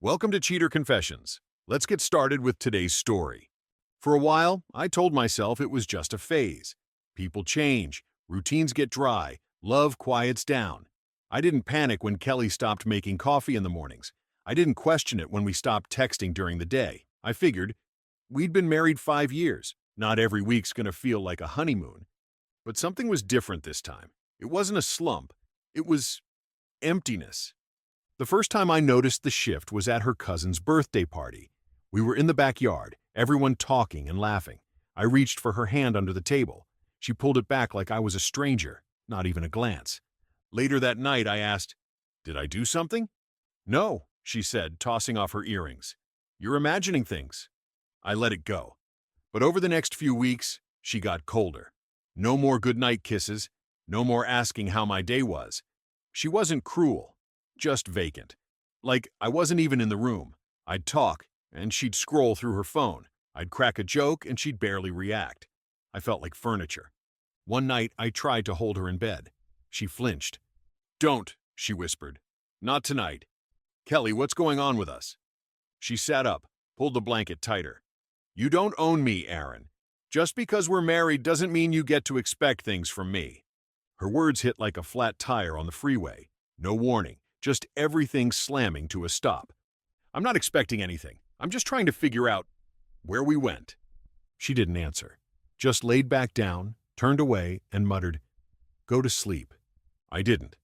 Welcome to Cheater Confessions. Let's get started with today's story. For a while, I told myself it was just a phase. People change, routines get dry, love quiets down. I didn't panic when Kelly stopped making coffee in the mornings. I didn't question it when we stopped texting during the day. I figured, we'd been married 5 years. Not every week's gonna feel like a honeymoon. But something was different this time. It wasn't a slump. It was emptiness. The first time I noticed the shift was at her cousin's birthday party. We were in the backyard, everyone talking and laughing. I reached for her hand under the table. She pulled it back like I was a stranger, not even a glance. Later that night, I asked, "Did I do something?" "No," she said, tossing off her earrings. "You're imagining things." I let it go. But over the next few weeks, she got colder. No more goodnight kisses, no more asking how my day was. She wasn't cruel, just vacant. Like I wasn't even in the room. I'd talk, and she'd scroll through her phone. I'd crack a joke, and she'd barely react. I felt like furniture. One night, I tried to hold her in bed. She flinched. "Don't," she whispered. "Not tonight." "Kelly, what's going on with us?" She sat up, pulled the blanket tighter. "You don't own me, Aaron. Just because we're married doesn't mean you get to expect things from me." Her words hit like a flat tire on the freeway. No warning, just everything slamming to a stop. "I'm not expecting anything. I'm just trying to figure out where we went." She didn't answer, just laid back down, turned away, and muttered, "Go to sleep." I didn't.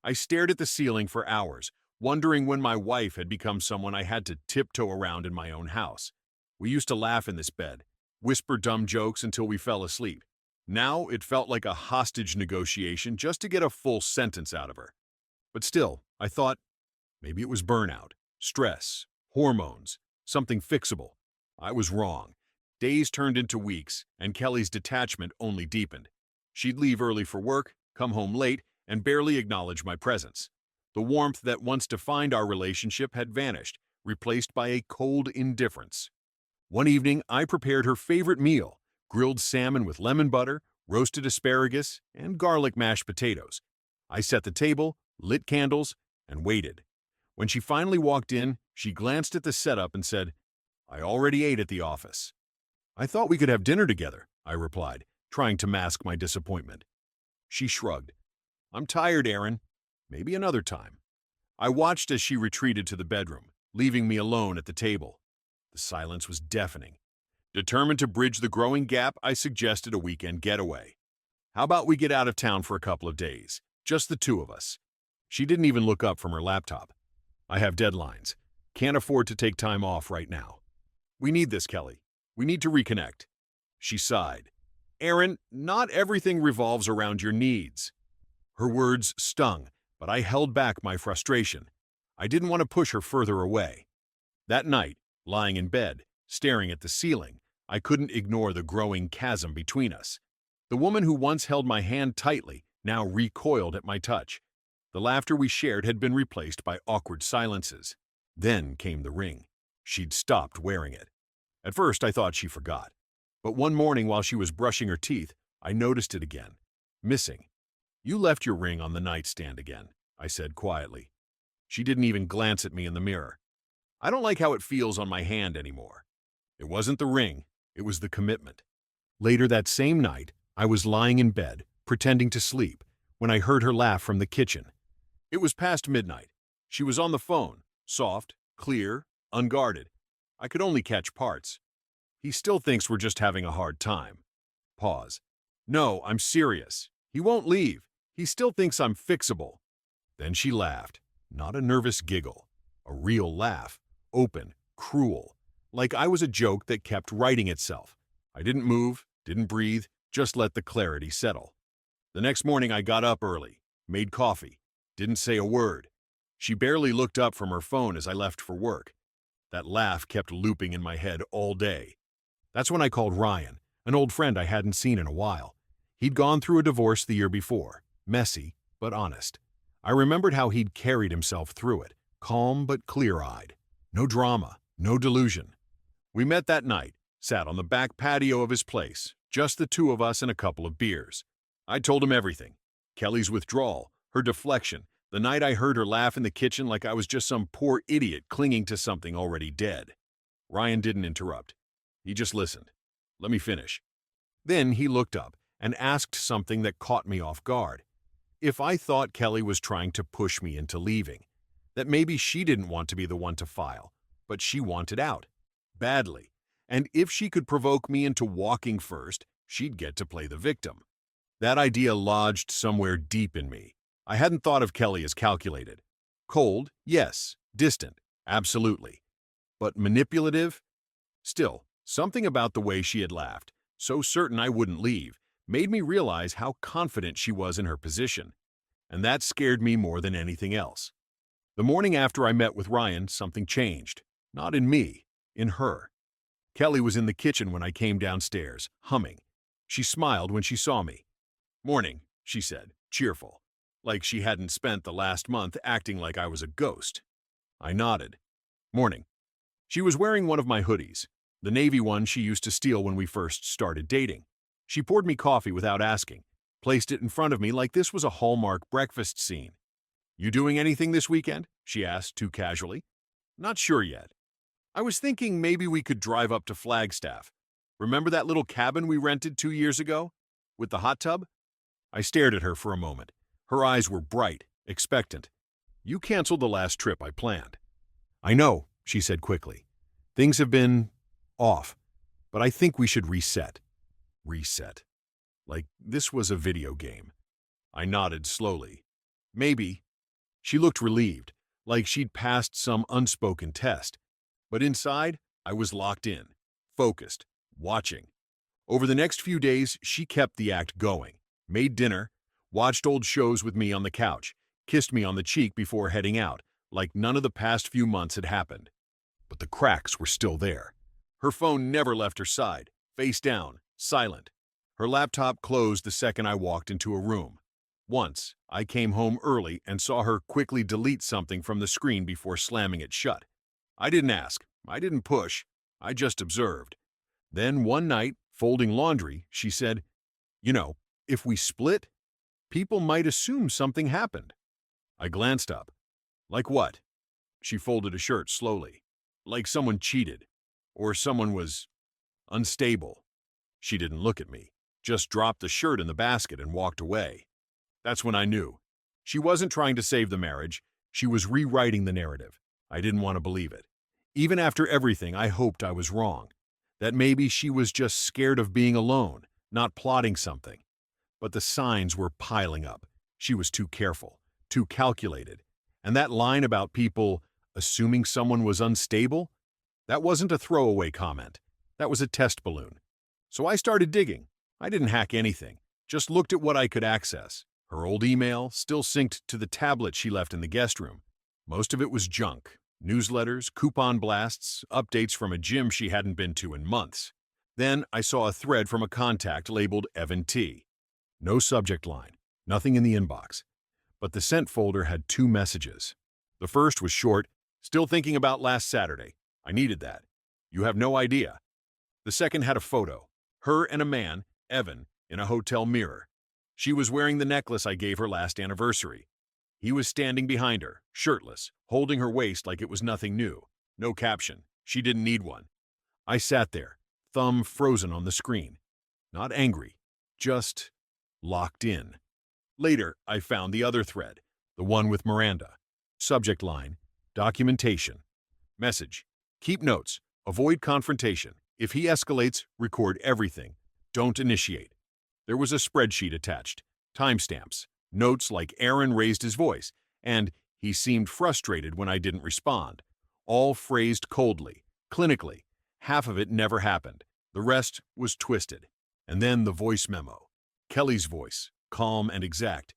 I stared at the ceiling for hours, wondering when my wife had become someone I had to tiptoe around in my own house. We used to laugh in this bed, whisper dumb jokes until we fell asleep. Now it felt like a hostage negotiation just to get a full sentence out of her. But still, I thought, maybe it was burnout, stress, hormones, something fixable. I was wrong. Days turned into weeks, and Kelly's detachment only deepened. She'd leave early for work, come home late, and barely acknowledge my presence. The warmth that once defined our relationship had vanished, replaced by a cold indifference. One evening, I prepared her favorite meal, grilled salmon with lemon butter, roasted asparagus, and garlic mashed potatoes. I set the table, lit candles, and waited. When she finally walked in, she glanced at the setup and said, "I already ate at the office." "I thought we could have dinner together," I replied, trying to mask my disappointment. She shrugged. "I'm tired, Aaron. Maybe another time." I watched as she retreated to the bedroom, leaving me alone at the table. The silence was deafening. Determined to bridge the growing gap, I suggested a weekend getaway. "How about we get out of town for a couple of days? Just the two of us." She didn't even look up from her laptop. "I have deadlines. Can't afford to take time off right now." "We need this, Kelly. We need to reconnect." She sighed. "Aaron, not everything revolves around your needs." Her words stung, but I held back my frustration. I didn't want to push her further away. That night, lying in bed, staring at the ceiling, I couldn't ignore the growing chasm between us. The woman who once held my hand tightly now recoiled at my touch. The laughter we shared had been replaced by awkward silences. Then came the ring. She'd stopped wearing it. At first, I thought she forgot. But one morning while she was brushing her teeth, I noticed it again. Missing. "You left your ring on the nightstand again," I said quietly. She didn't even glance at me in the mirror. "I don't like how it feels on my hand anymore." It wasn't the ring, it was the commitment. Later that same night, I was lying in bed, pretending to sleep, when I heard her laugh from the kitchen. It was past midnight. She was on the phone, soft, clear, unguarded. I could only catch parts. "He still thinks we're just having a hard time." Pause. "No, I'm serious. He won't leave. He still thinks I'm fixable." Then she laughed, not a nervous giggle, a real laugh, open, cruel, like I was a joke that kept writing itself. I didn't move, didn't breathe, just let the clarity settle. The next morning I got up early, made coffee, didn't say a word. She barely looked up from her phone as I left for work. That laugh kept looping in my head all day. That's when I called Ryan, an old friend I hadn't seen in a while. He'd gone through a divorce the year before, messy but honest. I remembered how he'd carried himself through it, calm but clear-eyed. No drama, no delusion. We met that night, sat on the back patio of his place, just the two of us and a couple of beers. I told him everything. Kelly's withdrawal, her deflection, The night I heard her laugh in the kitchen like I was just some poor idiot clinging to something already dead. Ryan didn't interrupt. He just listened. Let me finish. Then he looked up and asked something that caught me off guard. If I thought Kelly was trying to push me into leaving, that maybe she didn't want to be the one to file, but she wanted out. Badly. And if she could provoke me into walking first, she'd get to play the victim. That idea lodged somewhere deep in me. I hadn't thought of Kelly as calculated. Cold, yes. Distant, absolutely. But manipulative? Still, something about the way she had laughed, so certain I wouldn't leave, made me realize how confident she was in her position. And that scared me more than anything else. The morning after I met with Ryan, something changed. Not in me, in her. Kelly was in the kitchen when I came downstairs, humming. She smiled when she saw me. "Morning," she said, cheerful, like she hadn't spent the last month acting like I was a ghost. I nodded. "Morning." She was wearing one of my hoodies, the navy one she used to steal when we first started dating. She poured me coffee without asking, placed it in front of me like this was a Hallmark breakfast scene. "You doing anything this weekend?" she asked too casually. "Not sure yet. I was thinking maybe we could drive up to Flagstaff. Remember that little cabin we rented 2 years ago? With the hot tub?" I stared at her for a moment. Her eyes were bright, expectant. "You canceled the last trip I planned." "I know," she said quickly. "Things have been off, but I think we should reset." Reset. Like this was a video game. I nodded slowly. "Maybe." She looked relieved, like she'd passed some unspoken test. But inside, I was locked in, focused, watching. Over the next few days, she kept the act going, made dinner, watched old shows with me on the couch, kissed me on the cheek before heading out, like none of the past few months had happened. But the cracks were still there. Her phone never left her side, face down, silent. Her laptop closed the second I walked into a room. Once, I came home early and saw her quickly delete something from the screen before slamming it shut. I didn't ask. I didn't push. I just observed. Then one night, folding laundry, she said, "You know, if we split, people might assume something happened." I glanced up. "Like what?" She folded a shirt slowly. "Like someone cheated. Or someone was unstable." She didn't look at me, just dropped the shirt in the basket and walked away. That's when I knew. She wasn't trying to save the marriage. She was rewriting the narrative. I didn't want to believe it. Even after everything, I hoped I was wrong. That maybe she was just scared of being alone, not plotting something. But the signs were piling up. She was too careful, too calculated. And that line about people assuming someone was unstable? That wasn't a throwaway comment. That was a test balloon. So I started digging. I didn't hack anything, just looked at what I could access. Her old email, still synced to the tablet she left in the guest room. Most of it was junk. Newsletters, coupon blasts, updates from a gym she hadn't been to in months. Then I saw a thread from a contact labeled Evan T. No subject line, nothing in the inbox. But the sent folder had 2 messages. The first was short, "Still thinking about last Saturday. I needed that. You have no idea." The second had a photo, her and a man, Evan, in a hotel mirror. She was wearing the necklace I gave her last anniversary. He was standing behind her, shirtless, holding her waist like it was nothing new. No caption. She didn't need one. I sat there, thumb frozen on the screen. Not angry, just locked in. Later, I found the other thread, the one with Miranda. Subject line, documentation. Message, keep notes, avoid confrontation. If he escalates, record everything. Don't initiate. There was a spreadsheet attached, timestamps, notes like Aaron raised his voice, and he seemed frustrated when I didn't respond. All phrased coldly, clinically. Half of it never happened. The rest was twisted. And then the voice memo. Kelly's voice, calm and exact.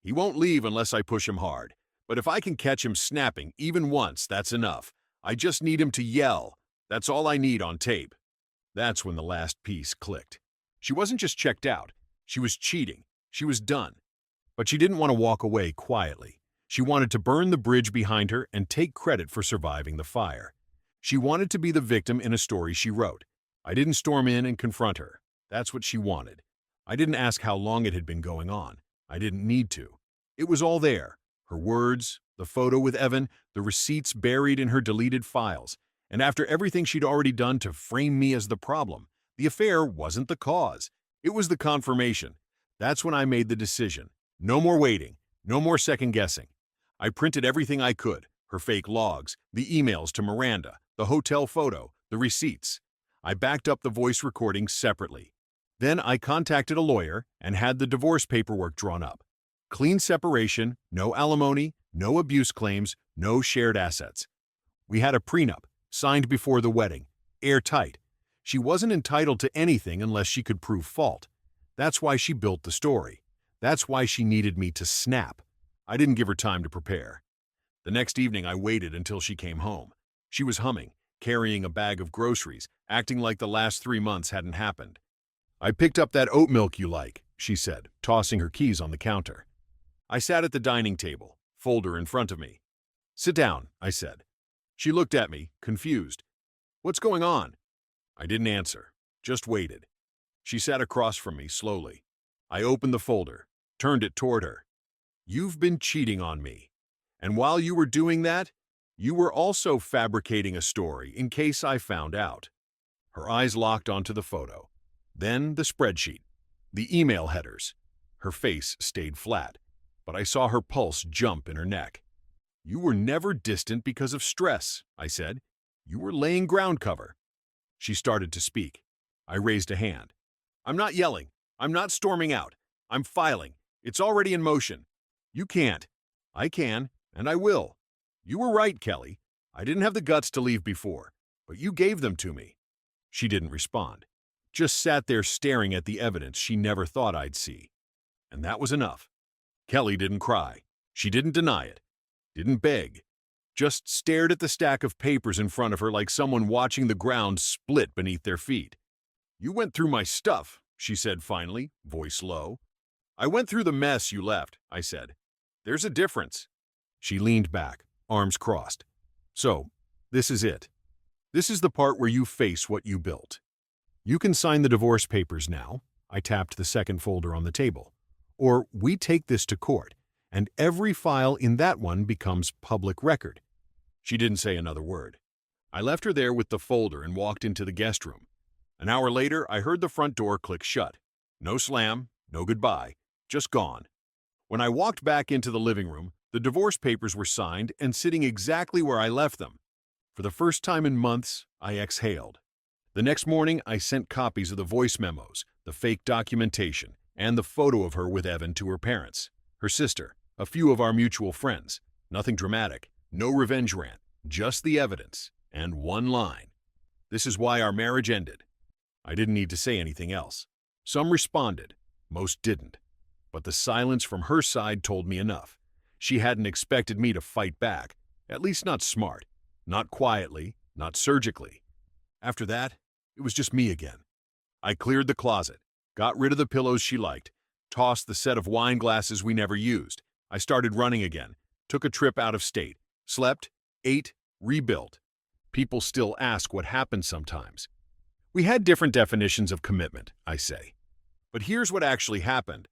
"He won't leave unless I push him hard. But if I can catch him snapping even once, that's enough. I just need him to yell. That's all I need on tape." That's when the last piece clicked. She wasn't just checked out. She was cheating. She was done. But she didn't want to walk away quietly. She wanted to burn the bridge behind her and take credit for surviving the fire. She wanted to be the victim in a story she wrote. I didn't storm in and confront her. That's what she wanted. I didn't ask how long it had been going on. I didn't need to. It was all there. Her words, the photo with Evan, the receipts buried in her deleted files. And after everything she'd already done to frame me as the problem, the affair wasn't the cause. It was the confirmation. That's when I made the decision. No more waiting. No more second-guessing. I printed everything I could, her fake logs, the emails to Miranda, the hotel photo, the receipts. I backed up the voice recordings separately. Then I contacted a lawyer and had the divorce paperwork drawn up. Clean separation, no alimony, no abuse claims, no shared assets. We had a prenup, signed before the wedding, airtight. She wasn't entitled to anything unless she could prove fault. That's why she built the story. That's why she needed me to snap. I didn't give her time to prepare. The next evening I waited until she came home. She was humming, carrying a bag of groceries, acting like the last 3 months hadn't happened. "I picked up that oat milk you like," she said, tossing her keys on the counter. I sat at the dining table, folder in front of me. "Sit down," I said. She looked at me, confused. "What's going on?" I didn't answer, just waited. She sat across from me slowly. I opened the folder, turned it toward her. "You've been cheating on me. And while you were doing that, you were also fabricating a story in case I found out." Her eyes locked onto the photo. Then the spreadsheet, the email headers. Her face stayed flat, but I saw her pulse jump in her neck. "You were never distant because of stress," I said. "You were laying ground cover." She started to speak. I raised a hand. "I'm not yelling. I'm not storming out. I'm filing. It's already in motion. You can't. I can, and I will. You were right, Kelly. I didn't have the guts to leave before, but you gave them to me." She didn't respond, just sat there staring at the evidence she never thought I'd see. And that was enough. Kelly didn't cry. She didn't deny it. Didn't beg. Just stared at the stack of papers in front of her like someone watching the ground split beneath their feet. "You went through my stuff," she said finally, voice low. "I went through the mess you left," I said. "There's a difference." She leaned back, arms crossed. "So, this is it. This is the part where you face what you built. You can sign the divorce papers now." I tapped the second folder on the table. "Or we take this to court, and every file in that one becomes public record." She didn't say another word. I left her there with the folder and walked into the guest room. An hour later, I heard the front door click shut. No slam, no goodbye, just gone. When I walked back into the living room, the divorce papers were signed and sitting exactly where I left them. For the first time in months, I exhaled. The next morning, I sent copies of the voice memos, the fake documentation, and the photo of her with Evan to her parents, her sister, a few of our mutual friends. Nothing dramatic, no revenge rant, just the evidence, and one line. "This is why our marriage ended." I didn't need to say anything else. Some responded, most didn't. But the silence from her side told me enough. She hadn't expected me to fight back, at least not smart, not quietly, not surgically. After that, it was just me again. I cleared the closet, got rid of the pillows she liked, tossed the set of wine glasses we never used. I started running again, took a trip out of state, slept, ate, rebuilt. People still ask what happened sometimes. We had different definitions of commitment, I say. But here's what actually happened.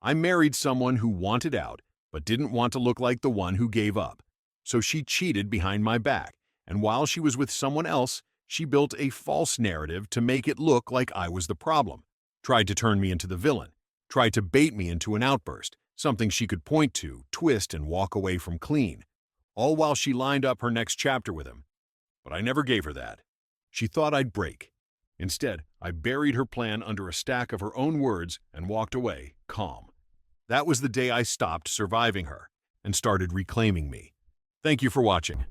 I married someone who wanted out, but didn't want to look like the one who gave up. So she cheated behind my back, and while she was with someone else, she built a false narrative to make it look like I was the problem. Tried to turn me into the villain. Tried to bait me into an outburst, something she could point to, twist, and walk away from clean. All while she lined up her next chapter with him. But I never gave her that. She thought I'd break. Instead, I buried her plan under a stack of her own words and walked away, calm. That was the day I stopped surviving her and started reclaiming me. Thank you for watching.